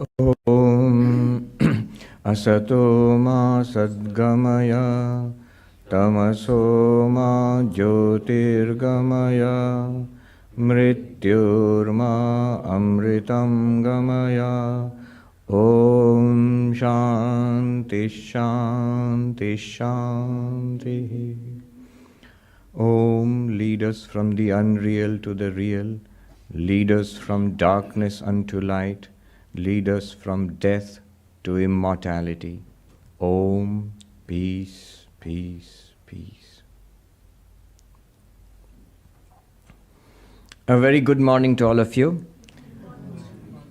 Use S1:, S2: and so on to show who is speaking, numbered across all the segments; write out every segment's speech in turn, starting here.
S1: Om Asato Ma Sadgamaya Tamaso Ma Jyotirgamaya Mrityurma Amritam Gamaya. Om Shanti Shanti Shanti. Om, lead us from the unreal to the real, lead us from darkness unto light, lead us from death to immortality. Om, peace, peace, peace. A very good morning to all of you.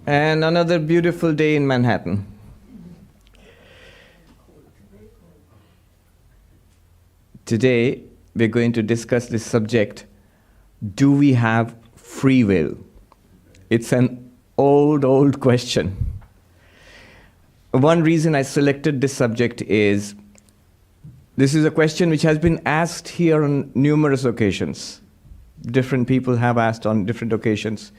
S1: And another beautiful day in Manhattan. Today, we're going to discuss this subject, do we have free will? It's an old question. One reason I selected this subject is, this is a question which has been asked here on numerous occasions. Different people have asked on different occasions,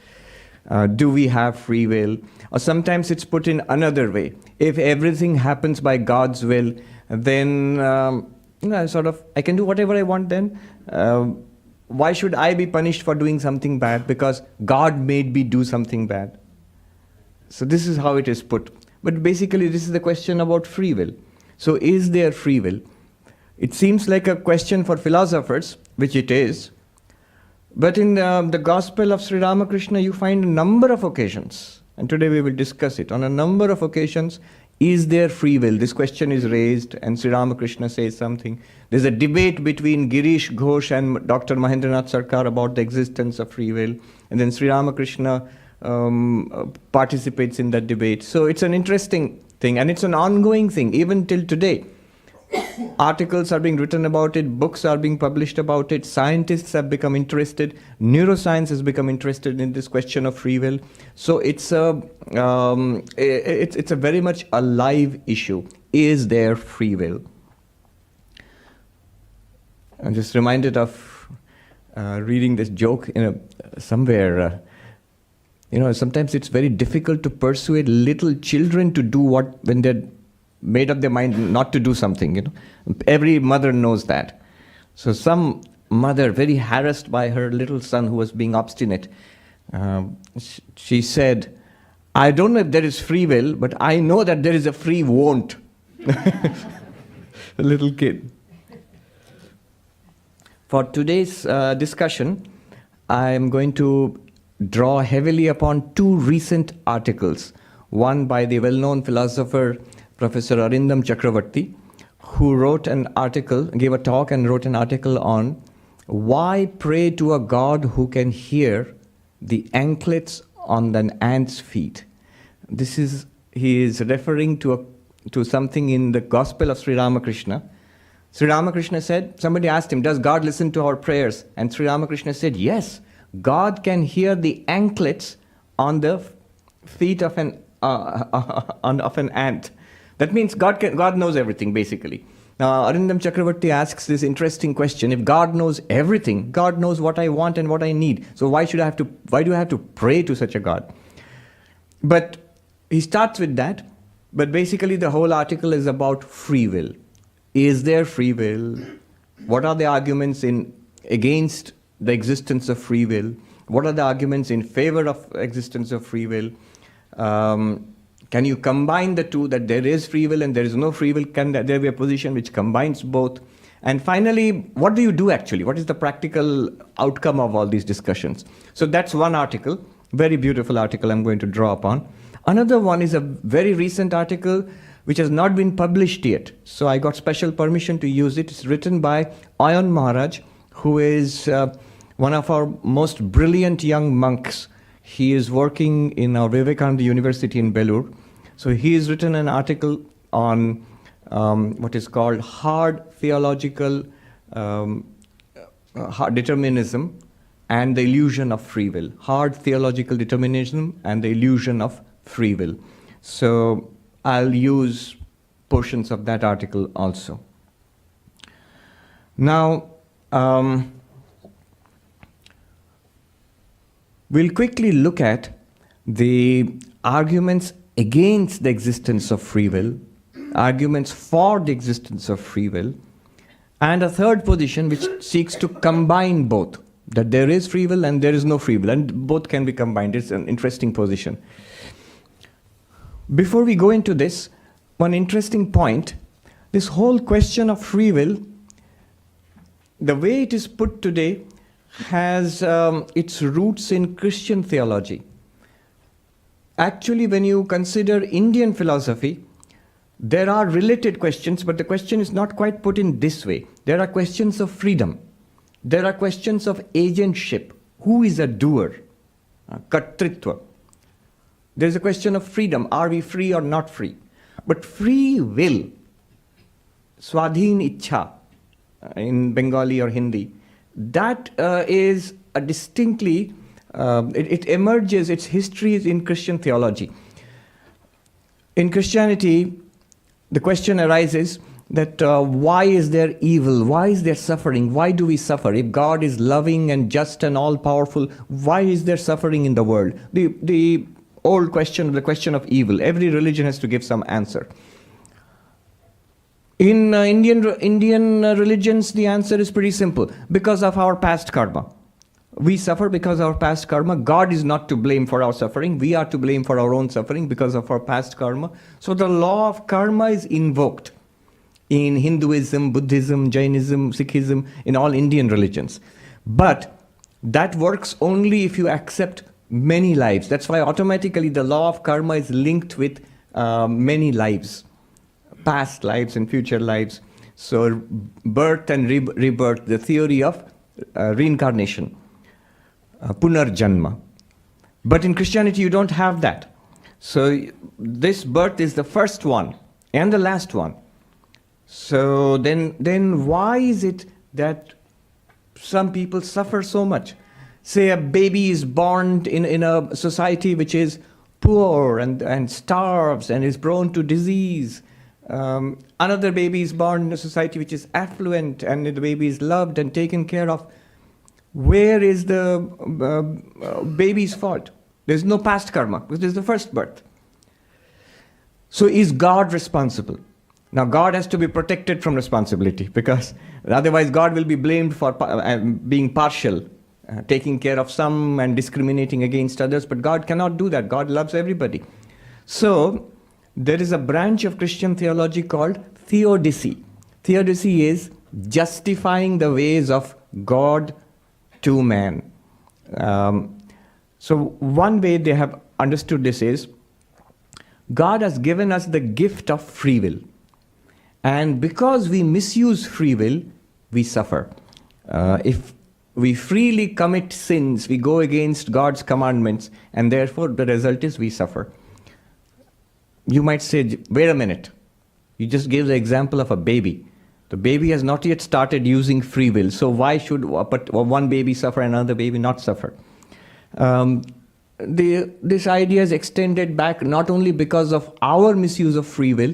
S1: do we have free will? Or sometimes it's put in another way. If everything happens by God's will, then I can do whatever I want then. Why should I be punished for doing something bad? Because God made me do something bad. So this is how it is put. But basically this is the question about free will. So is there free will? It seems like a question for philosophers, which it is. But in the Gospel of Sri Ramakrishna, you find a number of occasions, and today we will discuss it. On a number of occasions, is there free will? This question is raised, and Sri Ramakrishna says something. There's a debate between Girish Ghosh and Dr. Mahendranath Sarkar about the existence of free will, and then Sri Ramakrishna participates in that debate. So it's an interesting thing, and it's an ongoing thing, even till today. Articles are being written about it, books are being published about it, scientists have become interested, neuroscience has become interested in this question of free will. So it's a very much a live issue. Is there free will? I'm just reminded of reading this joke somewhere. Sometimes it's very difficult to persuade little children to do what when they're made up their mind not to do something. Every mother knows that. So some mother, very harassed by her little son who was being obstinate, she said, I don't know if there is free will, but I know that there is a free won't. A little kid. For today's discussion, I am going to draw heavily upon two recent articles. One by the well-known philosopher Professor Arindam Chakravarti, who wrote an article, gave a talk and wrote an article on why pray to a God who can hear the anklets on an ant's feet. He is referring to something in the Gospel of Sri Ramakrishna. Sri Ramakrishna said, somebody asked him, does God listen to our prayers? And Sri Ramakrishna said, yes, God can hear the anklets on the feet of an ant. That means God knows everything, basically. Now, Arindam Chakravarti asks this interesting question. If God knows everything, God knows what I want and what I need. So why do I have to pray to such a God? But he starts with that. But basically the whole article is about free will. Is there free will? What are the arguments against the existence of free will? What are the arguments in favor of existence of free will? Can you combine the two, that there is free will and there is no free will? Can there be a position which combines both? And finally, what do you do actually? What is the practical outcome of all these discussions? So that's one article, very beautiful article I'm going to draw upon. Another one is a very recent article which has not been published yet. So I got special permission to use it. It's written by Ayan Maharaj, who is one of our most brilliant young monks. He is working in our Vivekananda University in Belur. So he has written an article on what is called hard theological hard determinism and the illusion of free will. Hard theological determinism and the illusion of free will. So I'll use portions of that article also. Now, we'll quickly look at the arguments against the existence of free will, arguments for the existence of free will, and a third position which seeks to combine both, that there is free will and there is no free will, and both can be combined. It's an interesting position. Before we go into this, one interesting point, this whole question of free will, the way it is put today, has its roots in Christian theology. Actually, when you consider Indian philosophy, there are related questions, but the question is not quite put in this way. There are questions of freedom. There are questions of agentship. Who is a doer? Kartritva. There's a question of freedom. Are we free or not free? But free will, swadhin ichha, in Bengali or Hindi, that is a distinctly, it emerges, its history is in Christian theology. In Christianity, the question arises that why is there evil? Why is there suffering? Why do we suffer? If God is loving and just and all-powerful, why is there suffering in the world? The old question, the question of evil. Every religion has to give some answer. In Indian religions, the answer is pretty simple. Because of our past karma. We suffer because of our past karma. God is not to blame for our suffering. We are to blame for our own suffering because of our past karma. So the law of karma is invoked in Hinduism, Buddhism, Jainism, Sikhism, in all Indian religions. But that works only if you accept many lives. That's why automatically the law of karma is linked with many lives. Past lives and future lives. So birth and rebirth, the theory of reincarnation, punarjanma. But in Christianity you don't have that. So this birth is the first one and the last one. So then why is it that some people suffer so much? Say a baby is born in a society which is poor and starves and is prone to disease. Another baby is born in a society which is affluent and the baby is loved and taken care of. Where is the baby's fault? There's no past karma, because this is the first birth. So is God responsible? Now God has to be protected from responsibility, because otherwise God will be blamed for being partial, taking care of some and discriminating against others, but God cannot do that. God loves everybody. So there is a branch of Christian theology called theodicy. Theodicy is justifying the ways of God to man. So one way they have understood this is, God has given us the gift of free will. And because we misuse free will, we suffer. If we freely commit sins, we go against God's commandments, and therefore the result is we suffer. You might say, wait a minute, you just gave the example of a baby. The baby has not yet started using free will, so why should one baby suffer and another baby not suffer? This idea is extended back not only because of our misuse of free will,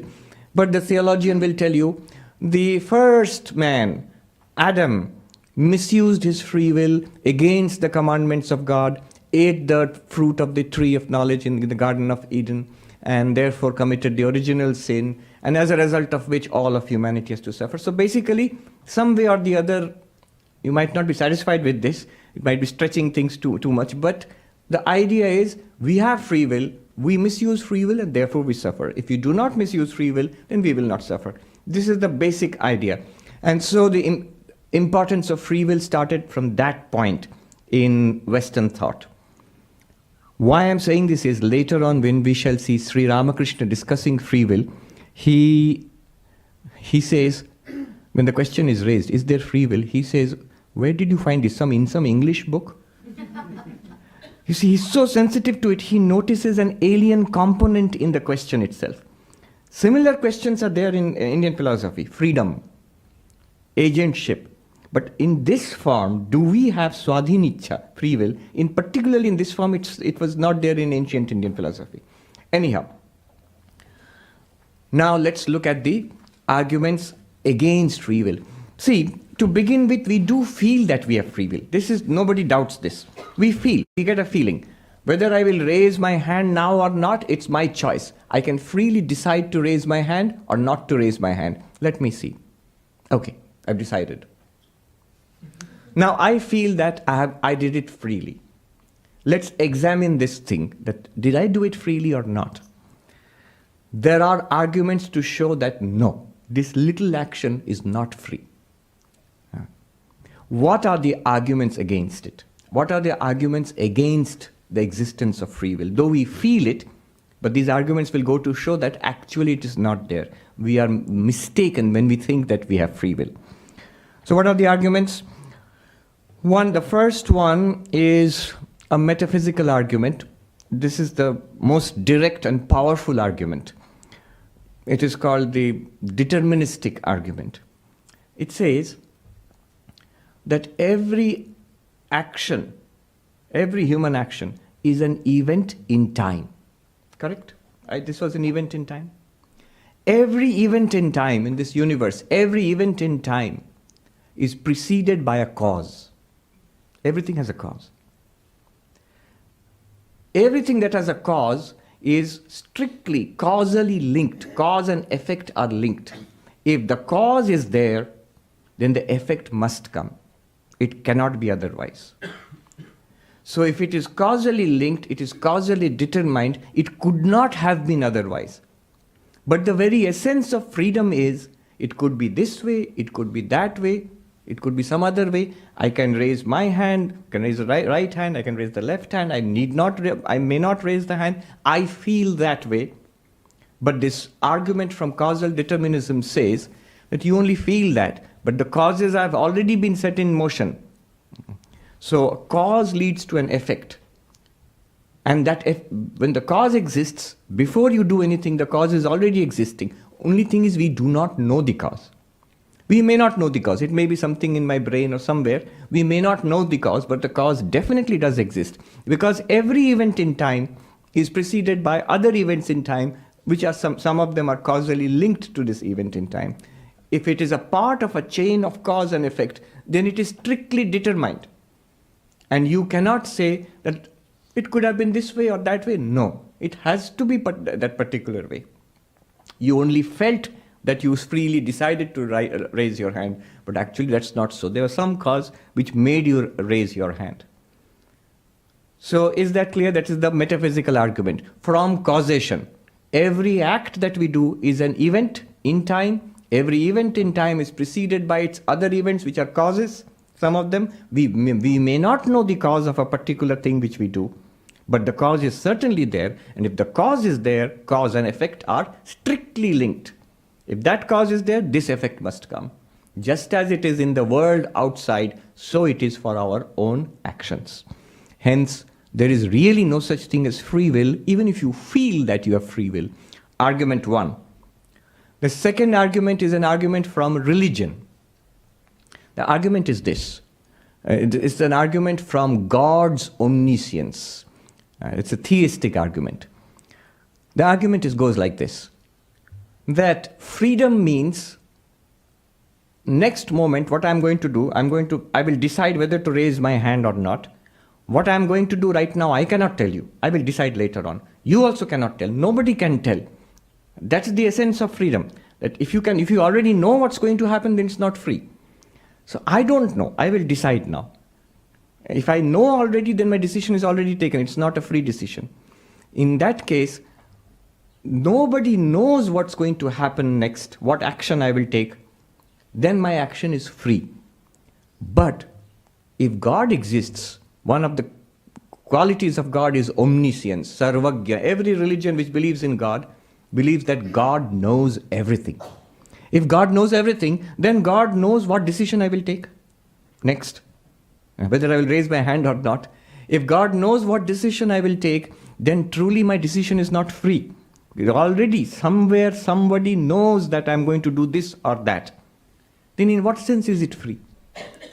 S1: but the theologian will tell you, the first man, Adam, misused his free will against the commandments of God, ate the fruit of the tree of knowledge in the Garden of Eden, and therefore committed the original sin, and as a result of which all of humanity has to suffer. So basically, some way or the other, you might not be satisfied with this, it might be stretching things too much, but the idea is, we have free will, we misuse free will, and therefore we suffer. If you do not misuse free will, then we will not suffer. This is the basic idea. And so the importance of free will started from that point in Western thought. Why I'm saying this is, later on when we shall see Sri Ramakrishna discussing free will, he says, when the question is raised, is there free will? He says, where did you find this? In some English book? You see, he's so sensitive to it, he notices an alien component in the question itself. Similar questions are there in Indian philosophy, freedom, agentship. But in this form, do we have swadhin ichha, free will? Particularly in this form, it was not there in ancient Indian philosophy. Anyhow, now let's look at the arguments against free will. See, to begin with, we do feel that we have free will. Nobody doubts this. We get a feeling. Whether I will raise my hand now or not, it's my choice. I can freely decide to raise my hand or not to raise my hand. Let me see. Okay, I've decided. Now I feel that I did it freely. Let's examine this thing, that did I do it freely or not? There are arguments to show that no, this little action is not free. What are the arguments against it? What are the arguments against the existence of free will? Though we feel it, but these arguments will go to show that actually it is not there. We are mistaken when we think that we have free will. So what are the arguments? The first one is a metaphysical argument. This is the most direct and powerful argument. It is called the deterministic argument. It says that every action, every human action is an event in time. Correct? This was an event in time. Every event in time in this universe, every event in time is preceded by a cause. Everything has a cause. Everything that has a cause is strictly causally linked. Cause and effect are linked. If the cause is there, then the effect must come. It cannot be otherwise. So if it is causally linked, it is causally determined, it could not have been otherwise. But the very essence of freedom is, it could be this way, it could be that way, it could be some other way. I can raise my hand, I can raise the right hand, I can raise the left hand, I may not raise the hand. I feel that way. But this argument from causal determinism says that you only feel that, but the causes have already been set in motion. So a cause leads to an effect. And that when the cause exists, before you do anything, the cause is already existing. Only thing is we do not know the cause. We may not know the cause. It may be something in my brain or somewhere. We may not know the cause, but the cause definitely does exist. Because every event in time is preceded by other events in time, which are some of them are causally linked to this event in time. If it is a part of a chain of cause and effect, then it is strictly determined. And you cannot say that it could have been this way or that way. No, it has to be that particular way. You only felt that you freely decided to raise your hand, but actually that's not so. There was some cause which made you raise your hand. So is that clear? That is the metaphysical argument. From causation, every act that we do is an event in time. Every event in time is preceded by its other events, which are causes. Some of them, we may not know the cause of a particular thing which we do, but the cause is certainly there. And if the cause is there, cause and effect are strictly linked. If that cause is there, this effect must come. Just as it is in the world outside, so it is for our own actions. Hence, there is really no such thing as free will, even if you feel that you have free will. Argument 1. The second argument is an argument from religion. The argument is this. It's an argument from God's omniscience. It's a theistic argument. The argument goes like this. That freedom means next moment what I'm going to do, I will decide whether to raise my hand or not. What I'm going to do right now, I cannot tell you. I will decide later on. You also cannot tell. Nobody can tell. That's the essence of freedom. That if you already know what's going to happen, then it's not free. So I don't know. I will decide now. If I know already, then my decision is already taken. It's not a free decision. In that case, nobody knows what's going to happen next, what action I will take. Then my action is free. But if God exists, one of the qualities of God is omniscience, sarvagya. Every religion which believes in God believes that God knows everything. If God knows everything, then God knows what decision I will take next, whether I will raise my hand or not. If God knows what decision I will take, then truly my decision is not free. Already somewhere somebody knows that I'm going to do this or that. Then in what sense is it free?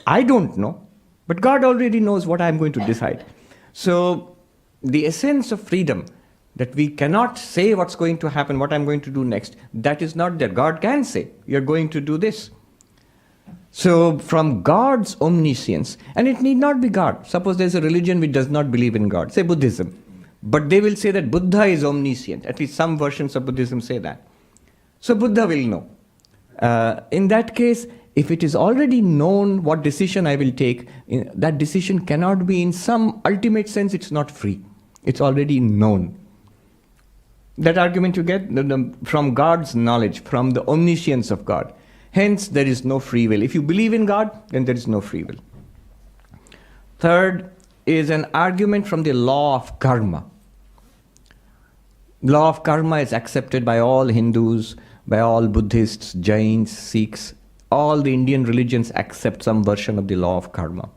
S1: I don't know, but God already knows what I'm going to decide. So the essence of freedom, that we cannot say what's going to happen, what I'm going to do next, that is not there. God can say, you're going to do this. So, from God's omniscience, and it need not be God. Suppose there's a religion which does not believe in God, say Buddhism. But they will say that Buddha is omniscient. At least some versions of Buddhism say that. So, Buddha will know. In that case, if it is already known what decision I will take, that decision cannot be, in some ultimate sense, it's not free. It's already known. That argument you get from God's knowledge, from the omniscience of God. Hence, there is no free will. If you believe in God, then there is no free will. Third is an argument from the law of karma. Law of karma is accepted by all Hindus, by all Buddhists, Jains, Sikhs. All the Indian religions accept some version of the law of karma.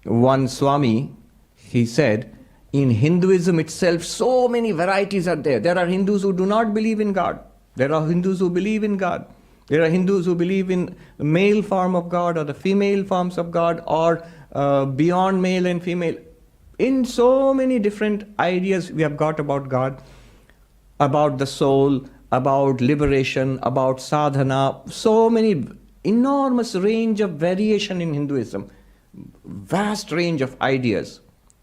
S1: One Swami, he said, in Hinduism itself, so many varieties are there. There are Hindus who do not believe in God. There are Hindus who believe in God. There are Hindus who believe in the male form of God or the female forms of God or beyond male and female. In so many different ideas we have got about God, about the soul, about liberation, about sadhana, so many enormous range of variation in Hinduism, vast range of ideas,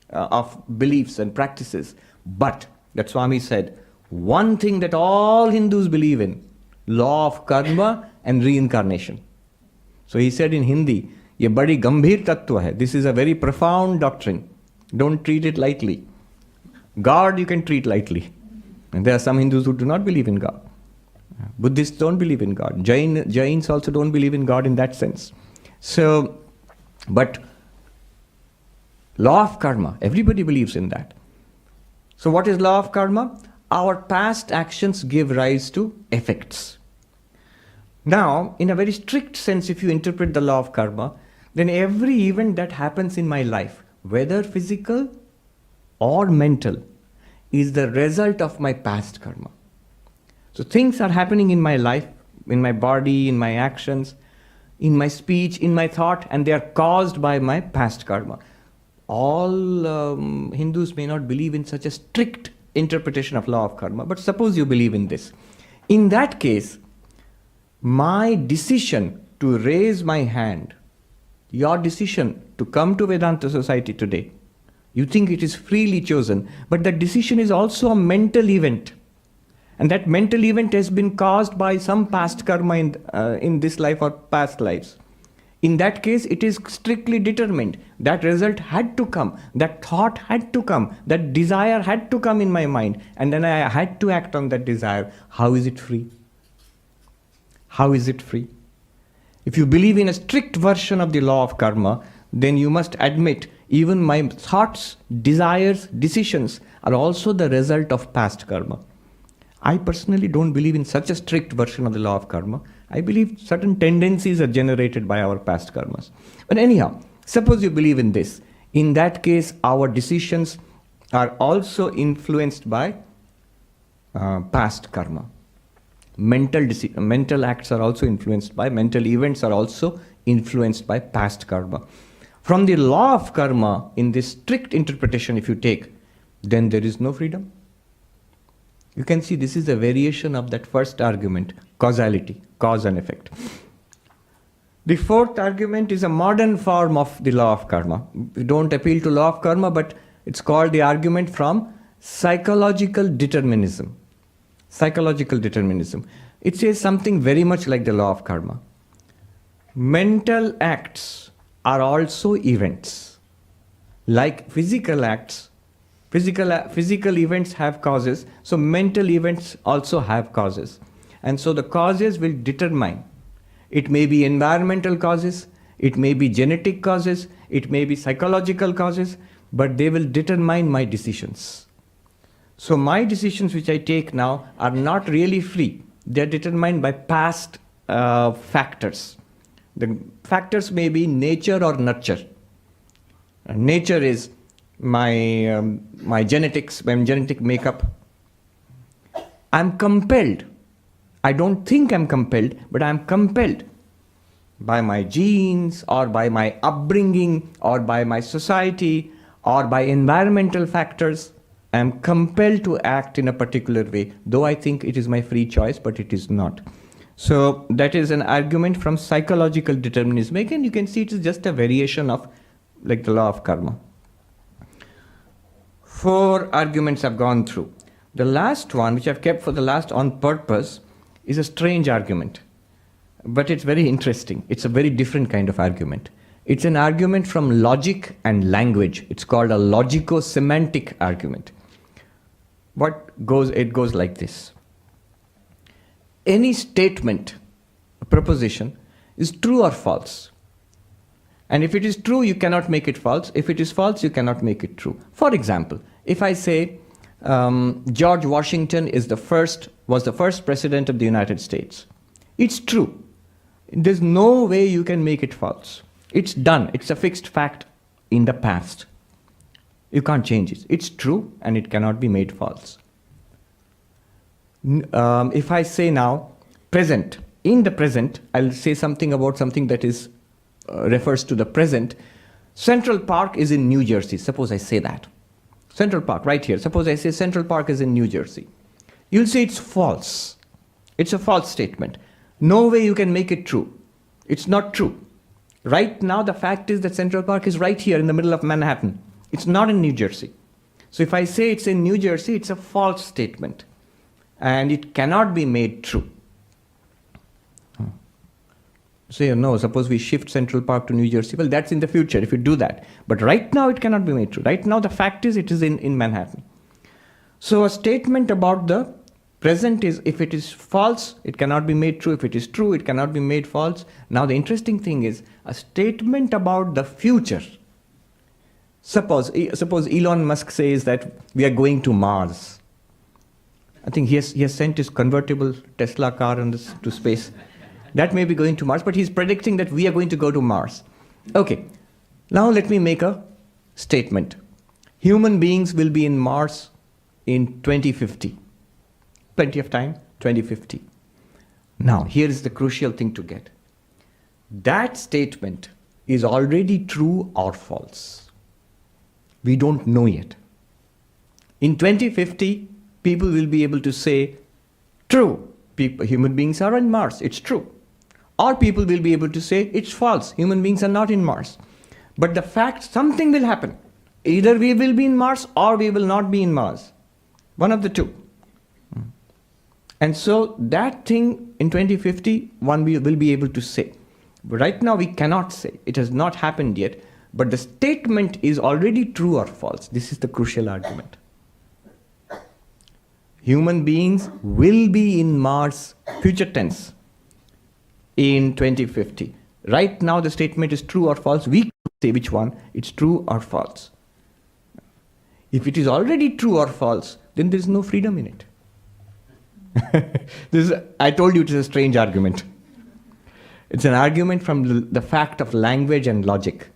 S1: of beliefs and practices. But, that Swami said, one thing that all Hindus believe in, law of karma and reincarnation. So he said in Hindi, ye badi gambhir tattva hai. This is a very profound doctrine. Don't treat it lightly. God you can treat lightly. And there are some Hindus who do not believe in God. Buddhists don't believe in God. Jains also don't believe in God in that sense. So, but law of karma, everybody believes in that. So what is law of karma? Our past actions give rise to effects. Now, in a very strict sense, if you interpret the law of karma, then every event that happens in my life, whether physical or mental, is the result of my past karma. So things are happening in my life, in my body, in my actions, in my speech, in my thought, and they are caused by my past karma. All Hindus may not believe in such a strict interpretation of law of karma, but suppose you believe in this. In that case, my decision to raise my hand, your decision to come to Vedanta Society today, you think it is freely chosen, but that decision is also a mental event. And that mental event has been caused by some past karma in this life or past lives. In that case, it is strictly determined. That result had to come. That thought had to come. That desire had to come in my mind. And then I had to act on that desire. How is it free? How is it free? If you believe in a strict version of the law of karma, then you must admit even my thoughts, desires, decisions are also the result of past karma. I personally don't believe in such a strict version of the law of karma. I believe certain tendencies are generated by our past karmas. But anyhow, suppose you believe in this. In that case, our decisions are also influenced by past karma. Mental acts are also influenced by, mental events are also influenced by past karma. From the law of karma, in this strict interpretation if you take, then there is no freedom. You can see this is a variation of that first argument, causality, cause and effect. The fourth argument is a modern form of the law of karma. We don't appeal to law of karma, but it's called the argument from psychological determinism. Psychological determinism. It says something very much like the law of karma. Mental acts are also events. Like physical acts, physical events have causes, so mental events also have causes. And so the causes will determine. It may be environmental causes, it may be genetic causes, it may be psychological causes, but they will determine my decisions. So my decisions which I take now are not really free. They are determined by past factors. The factors may be nature or nurture. Nature is my genetics, my genetic makeup. I'm compelled. I don't think I'm compelled, but I'm compelled by my genes or by my upbringing or by my society or by environmental factors. I'm compelled to act in a particular way, though I think it is my free choice, but it is not. So that is an argument from psychological determinism. Again, you can see it is just a variation of like the law of karma. 4 arguments I've gone through. The last one, which I've kept for the last on purpose, is a strange argument. But it's very interesting. It's a very different kind of argument. It's an argument from logic and language. It's called a logico-semantic argument. It goes like this. Any statement, a proposition, is true or false. And if it is true, you cannot make it false. If it is false, you cannot make it true. For example, if I say George Washington was the first president of the United States, it's true. There's no way you can make it false. It's done. It's a fixed fact in the past. You can't change it. It's true and it cannot be made false. If I say now present, in the present, I'll say something about something that is refers to the present. Central Park is in New Jersey. Suppose I say that. Central Park, right here. Suppose I say Central Park is in New Jersey. You'll say it's false. It's a false statement. No way you can make it true. It's not true. Right now, the fact is that Central Park is right here in the middle of Manhattan. It's not in New Jersey. So if I say it's in New Jersey, it's a false statement. And it cannot be made true. So no, suppose we shift Central Park to New Jersey. Well, that's in the future if you do that. But right now, it cannot be made true. Right now, the fact is it is in Manhattan. So a statement about the present is, if it is false, it cannot be made true. If it is true, it cannot be made false. Now the interesting thing is a statement about the future. Suppose Elon Musk says that we are going to Mars. I think he has sent his convertible Tesla car to space. That may be going to Mars, but he's predicting that we are going to go to Mars. Okay, now let me make a statement. Human beings will be in Mars in 2050. Plenty of time, 2050. Now, here is the crucial thing to get. That statement is already true or false. We don't know yet. In 2050, people will be able to say, true, human beings are on Mars, it's true. Or people will be able to say, it's false, human beings are not in Mars. But the fact, something will happen. Either we will be in Mars or we will not be in Mars. One of the two. And so that thing in 2050, one will be able to say. But right now we cannot say. It has not happened yet. But the statement is already true or false. This is the crucial argument. Human beings will be in Mars, future tense, in 2050. Right now the statement is true or false. We can't say which one. It's true or false. If it is already true or false, then there is no freedom in it. I told you it is a strange argument. It's an argument from the fact of language and logic.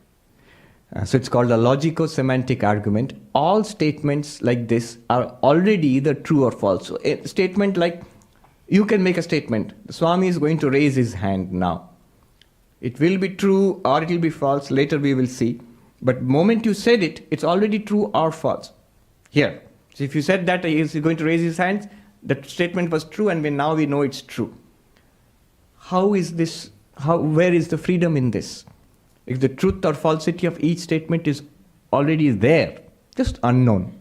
S1: So it's called a logico-semantic argument. All statements like this are already either true or false. So a statement like, you can make a statement, the Swami is going to raise his hand now. It will be true or it will be false, later we will see. But the moment you said it, it's already true or false. Here. So if you said that he is going to raise his hands, that statement was true and now we know it's true. How is this, where is the freedom in this? If the truth or falsity of each statement is already there, just unknown,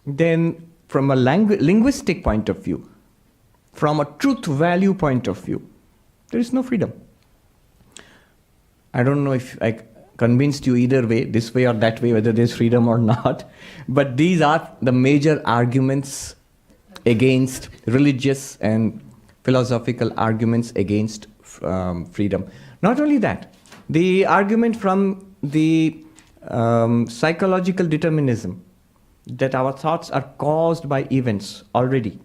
S1: then from a linguistic point of view, from a truth value point of view, there is no freedom. I don't know if I convinced you either way, this way or that way, whether there's freedom or not, but these are the major arguments against religious and philosophical arguments against freedom. Not only that, the argument from the psychological determinism that our thoughts are caused by events already.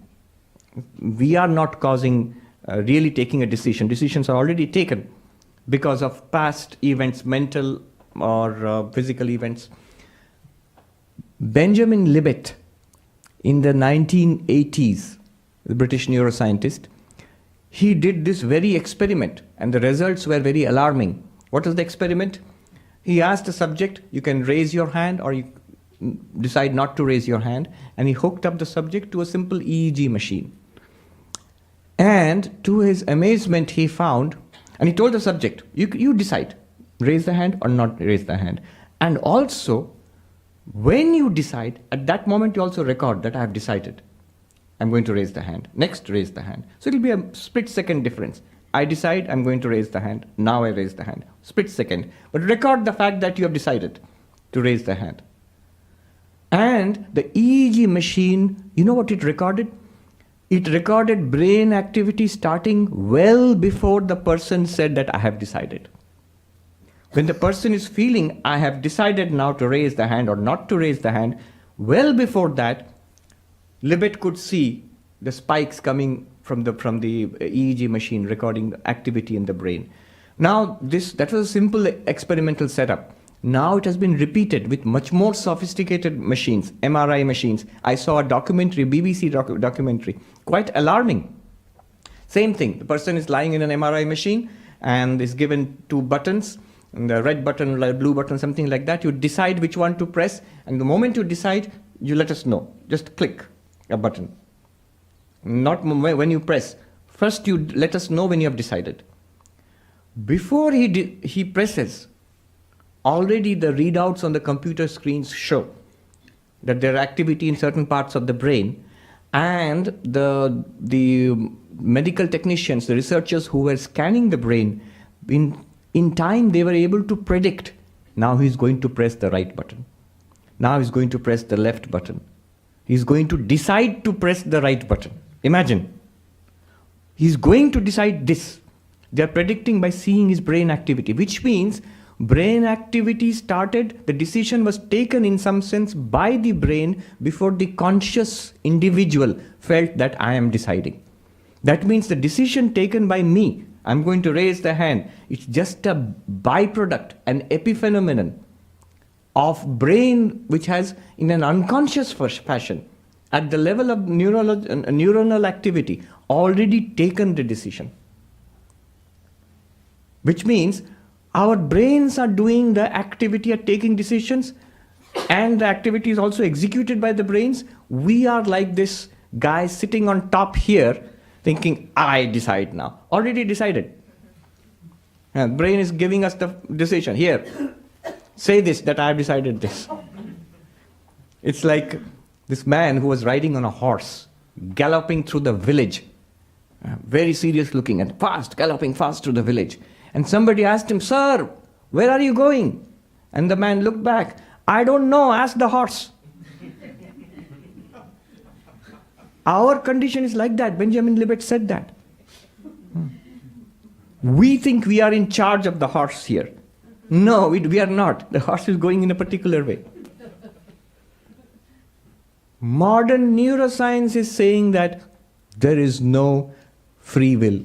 S1: We are not causing, really taking a decision. Decisions are already taken because of past events, mental or physical events. Benjamin Libet, in the 1980s, the British neuroscientist, he did this very experiment and the results were very alarming. What was the experiment? He asked the subject, you can raise your hand or you decide not to raise your hand, and he hooked up the subject to a simple EEG machine. And to his amazement, he found, and he told the subject, you decide, raise the hand or not raise the hand. And also, when you decide, at that moment you also record that I have decided. I'm going to raise the hand. Next, raise the hand. So it will be a split second difference. I decide I'm going to raise the hand. Now I raise the hand. Split second. But record the fact that you have decided to raise the hand. And the EEG machine, you know what it recorded? It recorded brain activity starting well before the person said that I have decided. When the person is feeling I have decided now to raise the hand or not to raise the hand, well before that, Libet could see the spikes coming from the EEG machine recording the activity in the brain. Now that was a simple experimental setup. Now it has been repeated with much more sophisticated machines, MRI machines. I saw a documentary, BBC documentary, quite alarming. Same thing, the person is lying in an MRI machine and is given 2 buttons, and the red button, blue button, something like that. You decide which one to press, and the moment you decide, you let us know. Just click a button. Not when you press. First you let us know when you have decided. Before he presses, already the readouts on the computer screens show that there are activity in certain parts of the brain, and the medical technicians, the researchers who were scanning the brain, in time they were able to predict, now he's going to press the right button. Now he's going to press the left button. He's going to decide to press the right button. Imagine. He's going to decide this. They're predicting by seeing his brain activity, which means brain activity started, the decision was taken in some sense by the brain before the conscious individual felt that I am deciding. That means the decision taken by me, I'm going to raise the hand, it's just a byproduct, an epiphenomenon of brain which has, in an unconscious fashion, at the level of neuronal activity, already taken the decision. Which means our brains are doing the activity at taking decisions, and the activity is also executed by the brains. We are like this guy sitting on top here thinking, I decide now. Already decided. And brain is giving us the decision. Here, say this, that I have decided this. It's like this man who was riding on a horse, galloping through the village, very serious looking and fast, galloping fast through the village. And somebody asked him, "Sir, where are you going?" And the man looked back. "I don't know, ask the horse." Our condition is like that. Benjamin Libet said that. We think we are in charge of the horse here. No, we are not. The horse is going in a particular way. Modern neuroscience is saying that there is no free will.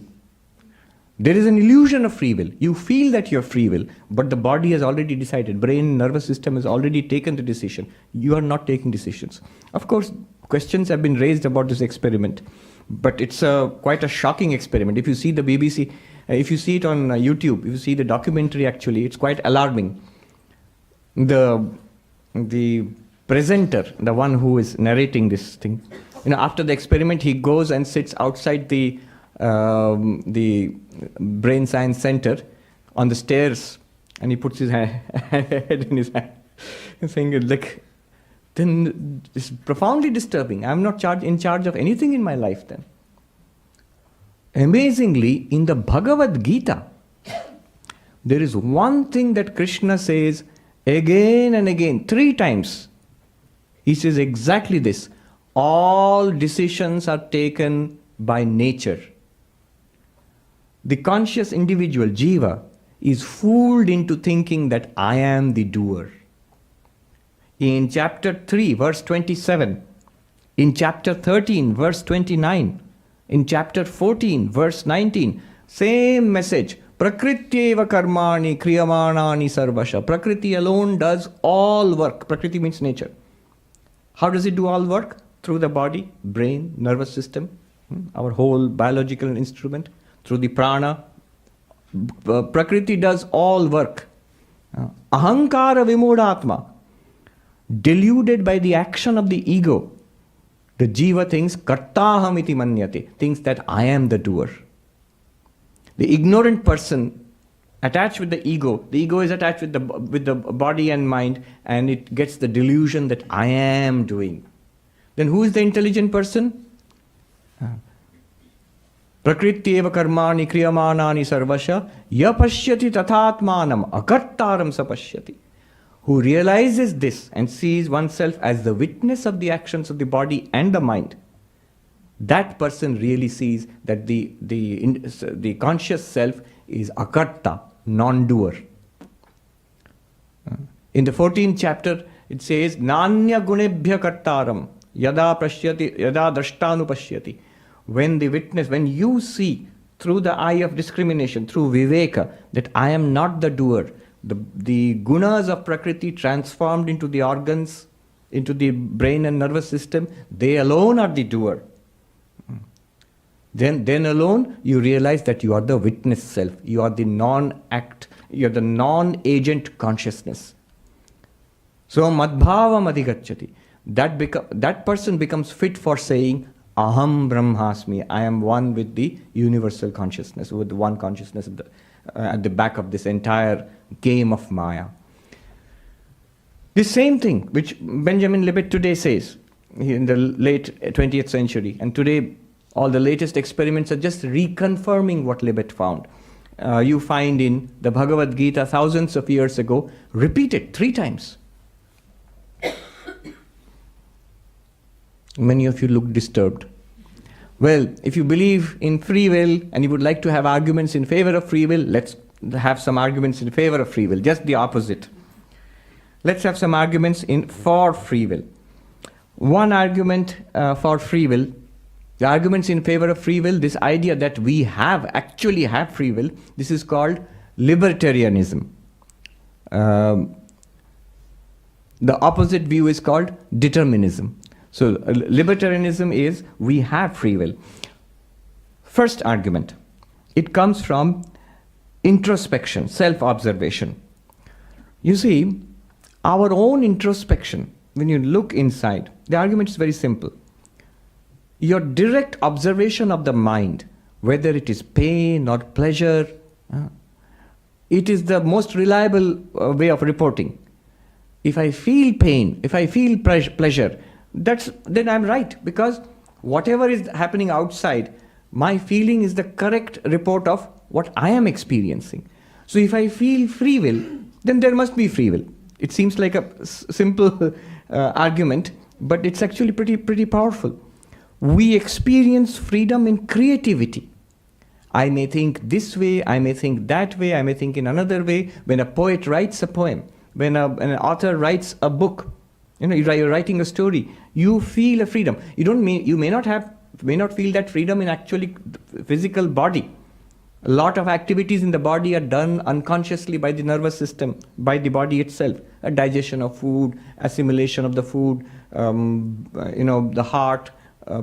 S1: There is an illusion of free will. You feel that you have free will, but the body has already decided. Brain, nervous system has already taken the decision. You are not taking decisions. Of course, questions have been raised about this experiment, but it's quite a shocking experiment. If you see the BBC, if you see it on YouTube, if you see the documentary, actually, it's quite alarming. The presenter, the one who is narrating this thing, after the experiment, he goes and sits outside the brain science center on the stairs, and he puts his head in his hand, and saying, like, then it's profoundly disturbing. I'm not in charge of anything in my life then. Amazingly, in the Bhagavad Gita, there is one thing that Krishna says again and again, 3 times. He says exactly this: all decisions are taken by nature. The conscious individual, Jiva, is fooled into thinking that I am the doer. In chapter 3, verse 27, in chapter 13, verse 29, in chapter 14, verse 19, same message. Prakrityeva karmani kriyamanani sarvasha. Prakriti alone does all work. Prakriti means nature. How does it do all work? Through the body, brain, nervous system, our whole biological instrument, through the prana. Prakriti does all work. Ahankara vimodhatma, deluded by the action of the ego, The jiva thinks kartaham iti manyate, thinks that I am the doer. The ignorant person attached with the ego is attached with the body and mind, and it gets the delusion that I am doing. Then who is the intelligent person? Prakrityeva karmani kriyamanani sarvasha yapashyati tathatmanam akartaram sapashyati. Who realizes this and sees oneself as the witness of the actions of the body and the mind, that person really sees that the conscious self is akarta, non-doer. In the 14th chapter, it says, Nanya gunebhya kartaram yada prashyati yada drashtanu pashyati. When the witness, when you see through the eye of discrimination, through viveka, that I am not the doer, the gunas of Prakriti transformed into the organs, into the brain and nervous system, they alone are the doer. Then alone you realize that you are the witness self, you are the non-act, you are the non-agent consciousness. So madbhavam adhigacchati. That person becomes fit for saying, Aham Brahmasmi, I am one with the universal consciousness, with the one consciousness at the back of this entire game of Maya. The same thing which Benjamin Libet today says in the late 20th century, and today all the latest experiments are just reconfirming what Libet found. You find in the Bhagavad Gita thousands of years ago, repeated 3 times. Many of you look disturbed. Well, if you believe in free will and you would like to have arguments in favor of free will, let's have some arguments in favor of free will. Just the opposite. Let's have some arguments for free will. One argument for free will, the arguments in favor of free will, this idea that we actually have free will, this is called libertarianism. The opposite view is called determinism. So libertarianism is we have free will. First argument, it comes from introspection, self-observation. You see, our own introspection, when you look inside, the argument is very simple. Your direct observation of the mind, whether it is pain or pleasure, it is the most reliable way of reporting. If I feel pain, if I feel pleasure, then I'm right, because whatever is happening outside, my feeling is the correct report of what I am experiencing. So if I feel free will, then there must be free will. It seems like a simple argument, but it's actually pretty powerful. We experience freedom in creativity. I may think this way, I may think that way, I may think in another way. When a poet writes a poem, when an author writes a book, you're writing a story, you feel a freedom. You may not feel that freedom in actually physical body. A lot of activities in the body are done unconsciously by the nervous system, by the body itself. A digestion of food, assimilation of the food, the heart,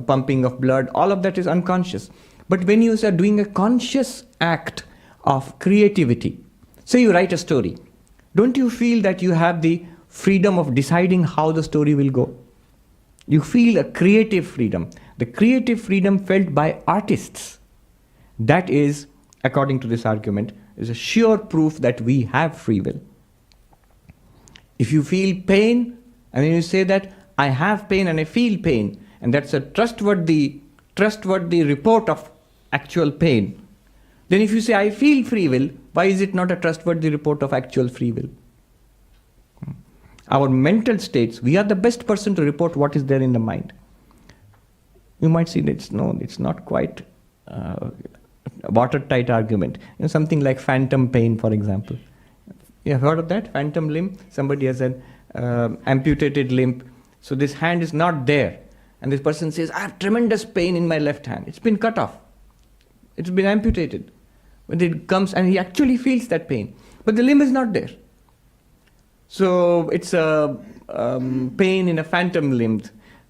S1: pumping of blood, all of that is unconscious. But when you are doing a conscious act of creativity, say you write a story, don't you feel that you have the freedom of deciding how the story will go? You feel a creative freedom. The creative freedom felt by artists, that is, according to this argument, is a sure proof that we have free will. If you feel pain, and then you say that I have pain and I feel pain, and that's a trustworthy report of actual pain, then if you say I feel free will, why is it not a trustworthy report of actual free will? Our mental states, we are the best person to report what is there in the mind. You might see that it's not quite a watertight argument. Something like phantom pain, for example. You have heard of that? Phantom limb? Somebody has an amputated limb. So this hand is not there. And this person says, I have tremendous pain in my left hand. It's been cut off. It's been amputated. When it comes, and he actually feels that pain. But the limb is not there. So it's a pain in a phantom limb.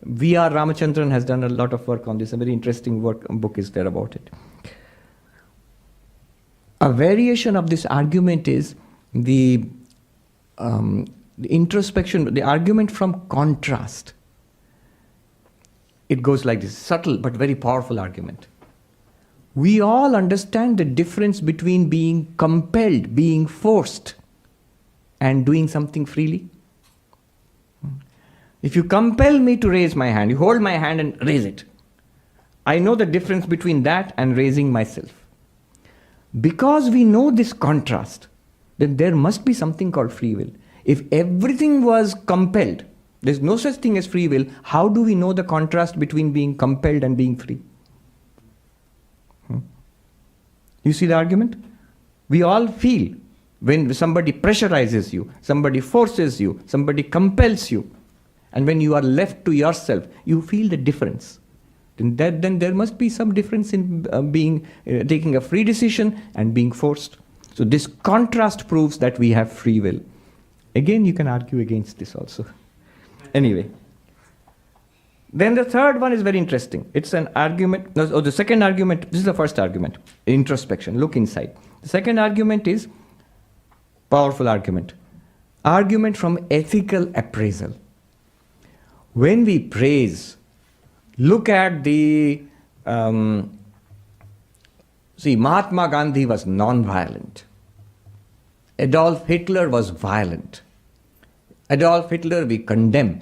S1: V.R. Ramachandran has done a lot of work on this. A very interesting book is there about it. A variation of this argument is the introspection, the argument from contrast. It goes like this, subtle but very powerful argument. We all understand the difference between being compelled, being forced, and doing something freely. If you compel me to raise my hand, you hold my hand and raise it. I know the difference between that and raising myself. Because we know this contrast, then there must be something called free will. If everything was compelled, there's no such thing as free will, how do we know the contrast between being compelled and being free? You see the argument? We all feel when somebody pressurizes you, somebody forces you, somebody compels you, and when you are left to yourself, you feel the difference. Then there must be some difference in taking a free decision and being forced. So this contrast proves that we have free will. Again, you can argue against this also. Anyway. Then the third one is very interesting. It's an argument, or the second argument, this is the first argument, introspection, look inside. The second argument is powerful argument. Argument from ethical appraisal. When we praise, look at the, Mahatma Gandhi was non-violent. Adolf Hitler was violent. Adolf Hitler we condemn.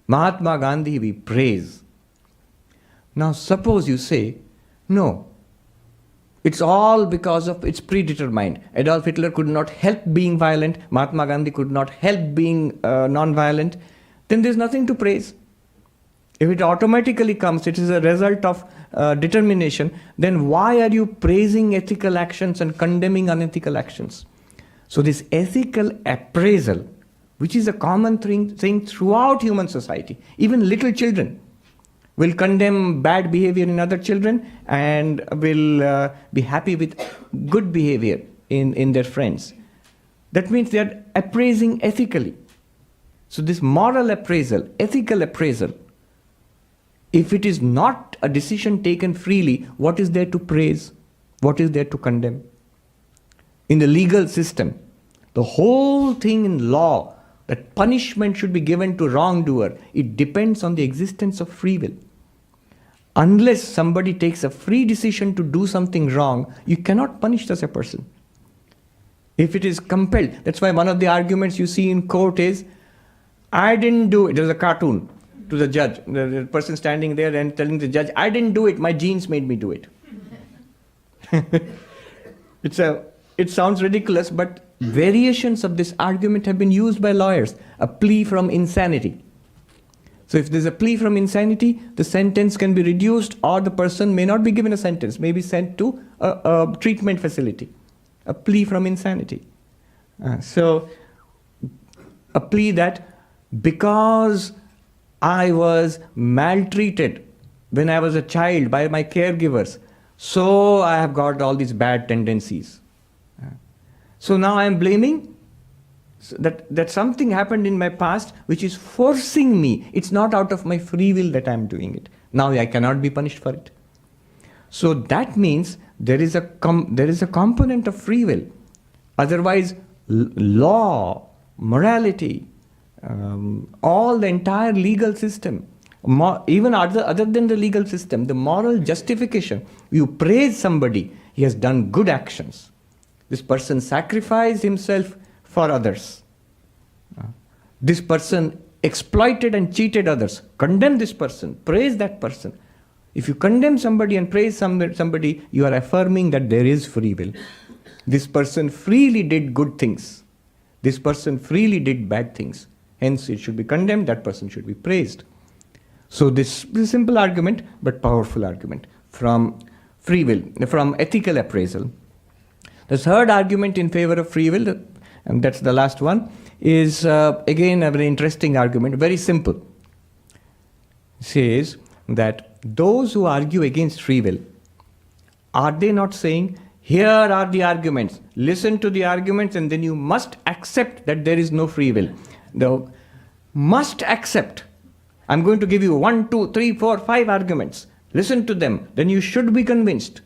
S1: Mahatma Gandhi we praise. Now suppose you say, no, it's all because of it's predetermined. Adolf Hitler could not help being violent. Mahatma Gandhi could not help being non-violent. Then there's nothing to praise. If it automatically comes, it is a result of determination, then why are you praising ethical actions and condemning unethical actions? So this ethical appraisal, which is a common thing throughout human society, even little children will condemn bad behavior in other children and will be happy with good behavior in their friends. That means they are appraising ethically. So this moral appraisal, ethical appraisal, if it is not a decision taken freely, what is there to praise? What is there to condemn? In the legal system, the whole thing in law, that punishment should be given to wrongdoer, it depends on the existence of free will. Unless somebody takes a free decision to do something wrong, you cannot punish such a person. If it is compelled, that's why one of the arguments you see in court is, I didn't do it. There's a cartoon to the judge, the person standing there and telling the judge, I didn't do it, my genes made me do it. It sounds ridiculous, but variations of this argument have been used by lawyers. A plea from insanity. So if there's a plea from insanity, the sentence can be reduced, or the person may not be given a sentence, may be sent to a treatment facility. A plea from insanity. So a plea that because I was maltreated when I was a child by my caregivers, so I have got all these bad tendencies. So now I am blaming that something happened in my past which is forcing me. It's not out of my free will that I am doing it. Now I cannot be punished for it. So that means there is a component of free will. Otherwise, law, morality, all the entire legal system, even other than the legal system, the moral justification, you praise somebody, he has done good actions. This person sacrificed himself for others. This person exploited and cheated others. Condemn this person, praise that person. If you condemn somebody and praise somebody, you are affirming that there is free will. This person freely did good things. This person freely did bad things. Hence, it should be condemned, that person should be praised. So this is a simple argument, but powerful argument from free will, from ethical appraisal. The third argument in favor of free will, and that's the last one, is again a very interesting argument, very simple. It says that those who argue against free will, are they not saying, here are the arguments, listen to the arguments and then you must accept that there is no free will. The must accept. I'm going to give you 1, 2, 3, 4, 5 arguments. Listen to them. Then you should be convinced